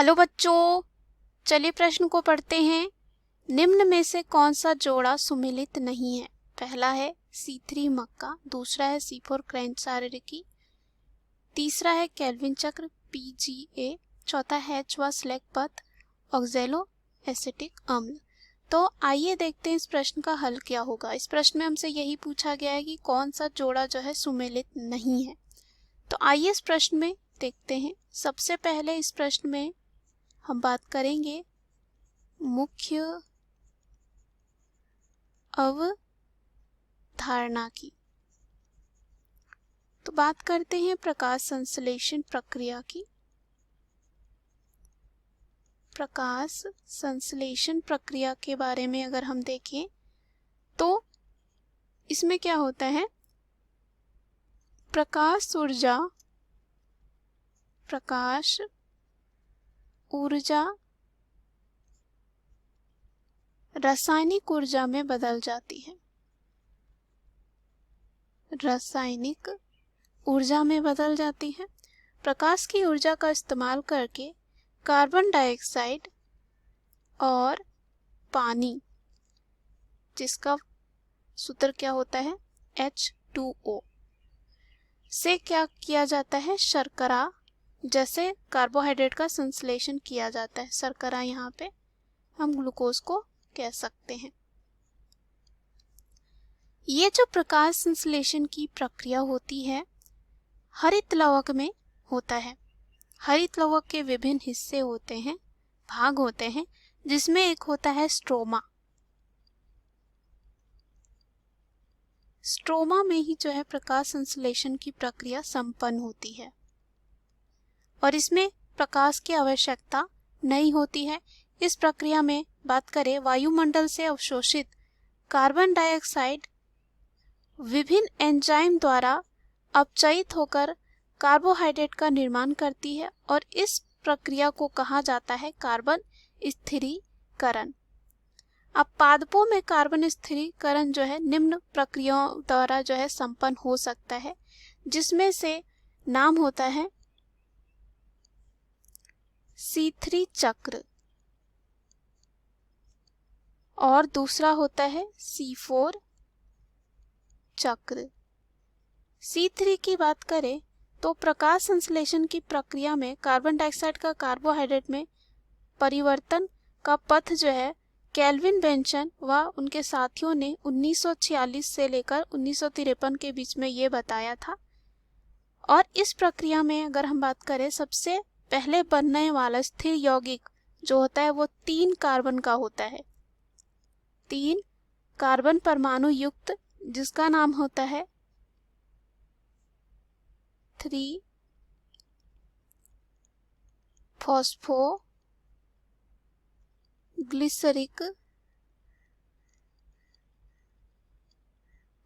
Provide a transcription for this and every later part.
Hello बच्चों, चलिए प्रश्न को पढ़ते हैं। निम्न में से कौन सा जोड़ा सुमेलित नहीं है? पहला है C3 मक्का, दूसरा है C4 क्रैंचारिकी, तीसरा है केल्विन चक्र PGA, चौथा है H स्लैग पथ ऑक्जेलो एसिटिक अम्ल। तो आइए देखते हैं इस प्रश्न का हल क्या होगा। इस प्रश्न में हमसे यही पूछा गया है कि कौन सा जोड़ा जो है सुमेलित नहीं है। तो आइए इस प्रश्न में देखते हैं। सबसे पहले इस प्रश्न में हम बात करेंगे मुख्य अवधारणा की। तो बात करते हैं प्रकाश संश्लेषण प्रक्रिया की। प्रकाश संश्लेषण प्रक्रिया के बारे में अगर हम देखें तो इसमें क्या होता है, प्रकाश ऊर्जा रासायनिक ऊर्जा में बदल जाती है। रासायनिक ऊर्जा में बदल जाती है। प्रकाश की ऊर्जा का इस्तेमाल करके कार्बन डाइऑक्साइड और पानी, जिसका सूत्र क्या होता है H2O, से क्या किया जाता है, शर्करा जैसे कार्बोहाइड्रेट का संश्लेषण किया जाता है। शर्करा यहाँ पे हम ग्लूकोज को कह सकते हैं। ये जो प्रकाश संश्लेषण की प्रक्रिया होती है हरित लवक में होता है। हरित लवक के विभिन्न हिस्से होते हैं, भाग होते हैं, जिसमें एक होता है स्ट्रोमा। स्ट्रोमा में ही जो है प्रकाश संश्लेषण की प्रक्रिया संपन्न होती है और इसमें प्रकाश की आवश्यकता नहीं होती है। इस प्रक्रिया में बात करें, वायुमंडल से अवशोषित कार्बन डाइऑक्साइड विभिन्न एंजाइम द्वारा अपचयित होकर कार्बोहाइड्रेट का निर्माण करती है और इस प्रक्रिया को कहा जाता है कार्बन स्थिरीकरण। अब पादपों में कार्बन स्थिरीकरण जो है निम्न प्रक्रियाओं द्वारा जो है संपन्न हो सकता है, जिसमें से नाम होता है C3 चक्र और दूसरा होता है C4 चक्र। C3 की बात करें तो प्रकाश संश्लेषण की प्रक्रिया में कार्बन डाइऑक्साइड का कार्बोहाइड्रेट में परिवर्तन का पथ जो है केल्विन बेंशन व उनके साथियों ने 1946 से लेकर 1953 के बीच में ये बताया था। और इस प्रक्रिया में अगर हम बात करें, सबसे पहले बनने वाला स्थिर यौगिक जो होता है वो 3 कार्बन का होता है। 3 कार्बन परमाणु युक्त, जिसका नाम होता है 3-फॉस्फोग्लिसरिक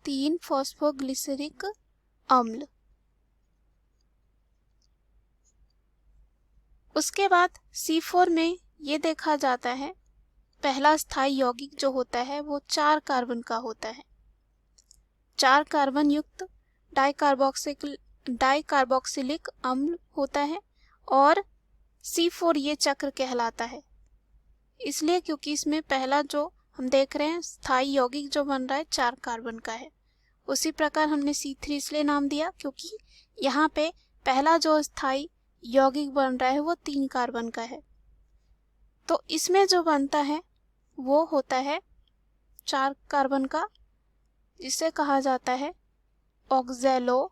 3-फॉस्फोग्लिसरिक अम्ल। उसके बाद C4 में ये देखा जाता है पहला स्थायी यौगिक जो होता है वो 4 कार्बन का होता है। 4 कार्बन युक्त डाइकार्बोक्सिलिक अम्ल होता है और C4 ये चक्र कहलाता है, इसलिए क्योंकि इसमें पहला जो हम देख रहे हैं स्थायी यौगिक जो बन रहा है 4 कार्बन का है। उसी प्रकार हमने C3 इसलिए नाम दिया क्योंकि यहाँ पे पहला जो स्थायी यौगिक बन रहा है वो 3 कार्बन का है। तो इसमें जो बनता है वो होता है 4 कार्बन का, जिसे कहा जाता है ऑक्जेलो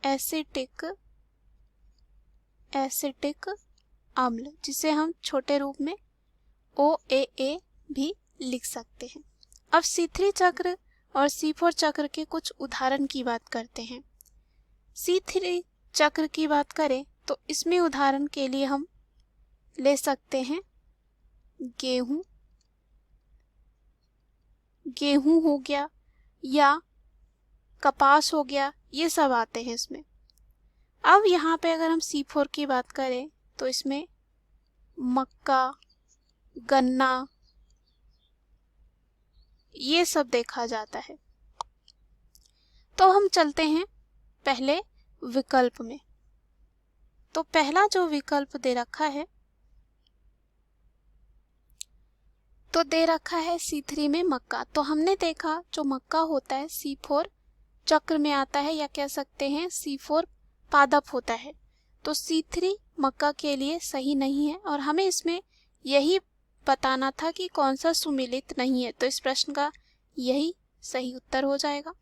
एसिटिक अम्ल, जिसे हम छोटे रूप में OAA भी लिख सकते हैं। अब C3 चक्र और C4 चक्र के कुछ उदाहरण की बात करते हैं। C3 चक्र की बात करें तो इसमें उदाहरण के लिए हम ले सकते हैं गेहूं हो गया या कपास हो गया, ये सब आते हैं इसमें। अब यहाँ पे अगर हम C4 की बात करें तो इसमें मक्का, गन्ना, ये सब देखा जाता है। तो हम चलते हैं पहले विकल्प में। तो पहला जो विकल्प दे रखा है, तो दे रखा है C3 में मक्का। तो हमने देखा जो मक्का होता है C4 चक्र में आता है, या कह सकते हैं C4 पादप होता है। तो C3 मक्का के लिए सही नहीं है, और हमें इसमें यही बताना था कि कौन सा सुमेलित नहीं है। तो इस प्रश्न का यही सही उत्तर हो जाएगा।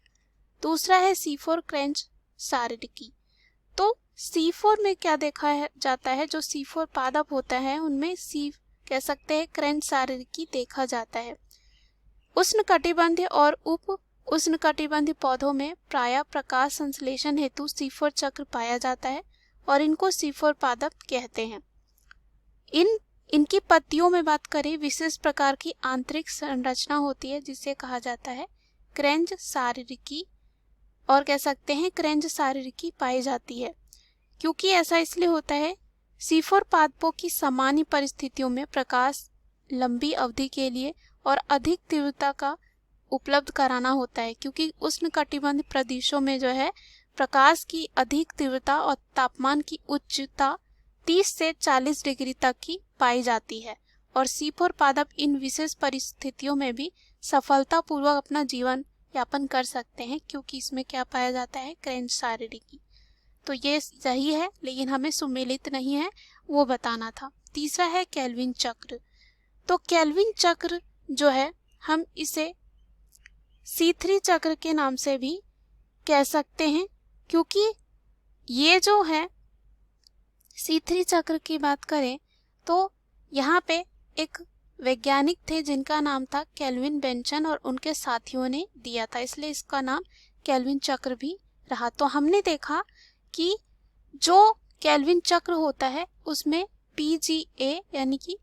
दूसरा है C4 क्रेंच सारिडिकी। तो C4 में क्या देखा है जाता है, जो C4 पादप होता है उनमें कह सकते हैं क्रेंच सारिडिकी देखा जाता है। उष्णकटिबंधीय और उप उष्णकटिबंधीय पौधों में प्रायः प्रकाश संश्लेषण हेतु C4 चक्र पाया जाता है, और इनको C4 पादप कहते हैं। इनकी पत्तियों में बात करें, विशेष प्रकार की आंतरिक संरचना होती है जिसे कहा जाता है क्रेंच सारिडिकी, और कह सकते हैं क्रेंच सारिडिकी पाई जाती है। क्योंकि ऐसा इसलिए होता है, C4 पादपों की सामान्य परिस्थितियों में प्रकाश लंबी अवधि के लिए और अधिक तीव्रता का उपलब्ध कराना होता है, क्योंकि उष्णकटिबंधीय प्रदेशों में जो है प्रकाश की अधिक तीव्रता और तापमान की उच्चता 30 से 40 डिग्री तक की पाई जाती है, और C4 पादप इन विशेष परिस्थितियों में भी सफलतापूर्वक अपना जीवन यापन कर सकते हैं, क्योंकि इसमें क्या पाया जाता है क्रेंच सारिडिकी। तो ये सही है, लेकिन हमें सुमेलित नहीं है वो बताना था। तीसरा है केल्विन चक्र। तो केल्विन चक्र जो है हम इसे C3 चक्र के नाम से भी कह सकते हैं, क्योंकि ये जो है C3 चक्र की बात करें तो यहाँ पे एक वैज्ञानिक थे जिनका नाम था केल्विन बेंचन, और उनके साथियों ने दिया था, इसलिए इसका नाम केल्विन चक्र भी रहा। तो हमने देखा कि जो केल्विन चक्र होता है उसमें PGA यानी कि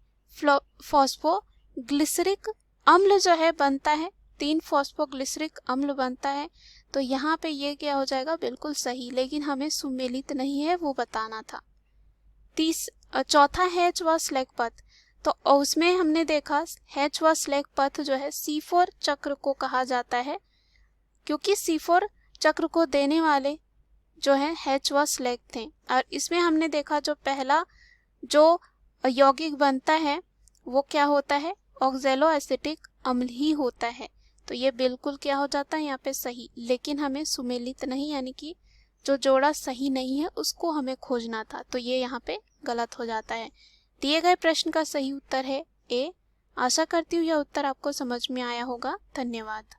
फॉस्फोग्लिसरिक अम्ल जो है बनता है, 3 फॉस्फोग्लिसरिक अम्ल बनता है। तो यहाँ पे ये क्या हो जाएगा, बिल्कुल सही, लेकिन हमें सुमेलित नहीं है वो बताना था। चौथा हैच व स्लैग पथ। तो उसमें हमने देखा हैच व स्लैग पथ जो है C4 चक्र को कहा जाता है, क्योंकि C4 चक्र को देने वाले जो है हैच व स्लैग थे। और इसमें हमने देखा जो पहला जो यौगिक बनता है वो क्या होता है, ऑक्सैलो एसिटिक अम्ल ही होता है। तो ये बिल्कुल क्या हो जाता है यहाँ पे सही, लेकिन हमें सुमेलित नहीं, यानी कि जो जोड़ा सही नहीं है उसको हमें खोजना था, तो ये यहाँ पे गलत हो जाता है। दिए गए प्रश्न का सही उत्तर है ए। आशा करती हूँ यह उत्तर आपको समझ में आया होगा। धन्यवाद।